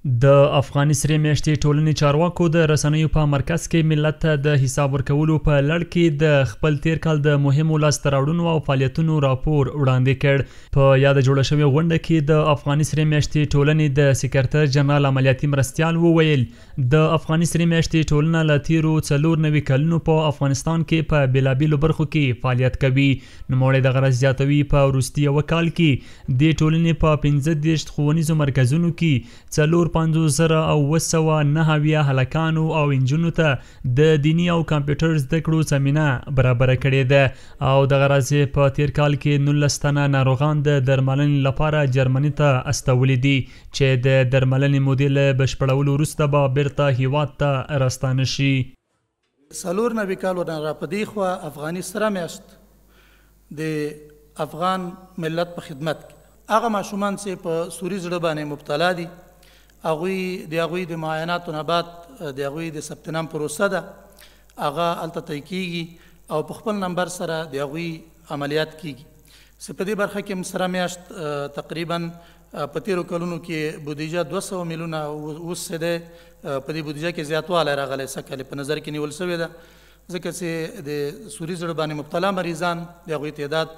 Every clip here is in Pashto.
د افغاني سرې میاشتې ټولنې چارواکو د رسنیو په مرکز کې ملت ته د حساب ورکولو په لړ کې د خپل تیر کال د مهمو لاسته راوړنو او فعالیتونو راپور وړاندې کړ. په یاد جوړه شوې غونډه کې د افغاني سرې میاشتې ټولنې د سکرټر جنرال عملیاتي مرستیال وویل د افغاني سرې میاشتې ټولنه له تیرو 94 کلونو په افغانستان کې په بیلابیلو برخو کې فعالیت کوي. نوموړی دغه راز زیاتوي په وروستي یوه کال کې د ټولنې په 15 ښوونیزو مرکزونو کې 4,509 هلکانو او انجونو ته د دیني او کمپیوټر زده کړو زمینه برابره کړې ده او دغه راز په تیر کال کې 19 تنه ناروغان د درملنې لپاره جرمني ته استولي دي چې د درملنې مودې له بشپړولو وروسته به بیرته هیواد ته راستانه شي. 94 کالونه را په دې خوا افغاني سره میاشت د افغان ملت په خدمت کې هغه ماشومان چې په سوري زړه باندې مبتلا دي هغوی د معایناتو نه بعد د هغوی د ثبت نام پروسه ده هغه هلته طی کیږي او په خپل نمبر سره د هغوی عملیات کیږي. چې په دې برخه کې سره میاشت تقریبا په تیرو کلونو کې بودیجه 200 میلیونه اوس ده په دې بودیجه کې زیاتوالی راغلی سږ په نظر کې نیول شوې ده ځکه چې د سوري زړه باندې مبتلا مریضان د هغوی تعداد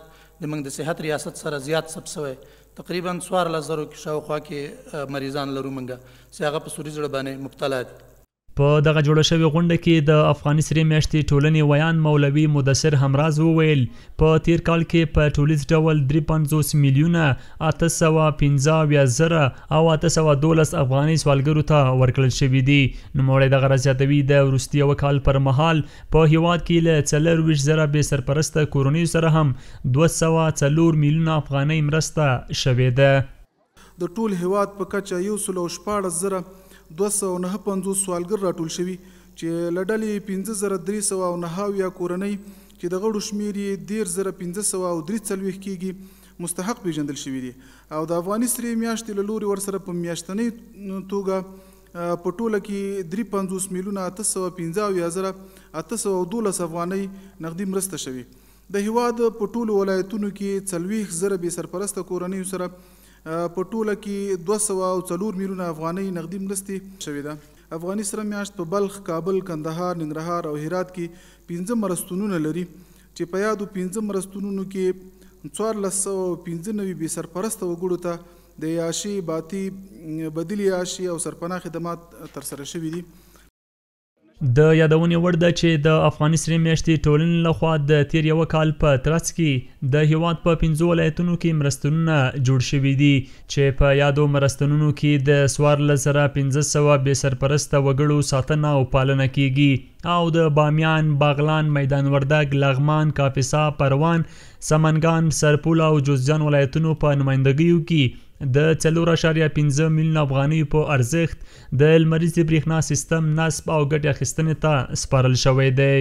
د موږ د صحت ریاست سره زیات ثبت شوی تقریبا 14,000 کې شاوخوا کې مریضان لرو موږ چې هغه په سوري زړه باندې مبتلا دي. په دغه جوړه شوې غونډه کې د افغاني سرې میاشتې ټولنې ویان مولوي مدثر همراز وویل په تیر کال کې په ټولیز ډول 53 میلیونه 815,000 او 812 افغاني سوالګرو ته ورکړل شوي دي. نوموړی دغه راز زیاتوي د وروستي یوه کال پر مهال په هیواد کې له 24,000 بې سرپرسته کورنیو سره هم 204 میلیونه افغانۍ مرسته شوې ده. د ټول هیواد په کچه 114,249 سوالګر راټول شوي چې له ډلې 15,309 کورنۍ چې د غړو شمېر یې 13,543 کېږي مستحق پیژندل شوي دي او د افغاني سرې میاشتې له لوري ورسره په میاشتنۍ توګه په ټوله کې 53,815,812 افغانۍ نقدي مرسته شوي. د هیواد په ټولو ولایتونو کې 40,000 بې سرپرسته کورنیو سره په ټوله کې 204 میلیونه افغانۍ نقدي مرستې شوې ده. افغاني سره میاشت په بلخ، کابل، کندهار، ننګرهار او هرات کې 15 مرستونونه لري چې په یادو 15 مرستونونو کې 1495 بې سرپرسته وګړو ته د عیاشي، باطي، بدیل عیاشي او سرپناه خدمات ترسره شوي دي. د یادونې وړ ده چې د افغاني سرې میاشتې ټولنې لخوا د تیر یوه کال په ترڅ کې د هیواد په 5 ولایتونو کې مرستونونه جوړ شوي دي چې په یادو مرستونونو کې د 14,500 بې سرپرسته وګړو ساتنه او پالنه کیږي او د بامیان، باغلان، میدان وردګ، لغمان، کاپیسا، پروان، سمنګان، سرپول او جوزجان ولایتونو په نمایندګیو کې د 4.5 میلیونه افغانیو په ارزښت د لمریزې برېښنا سیستم نصب او ګټې اخیستنې ته سپارل شوی دی.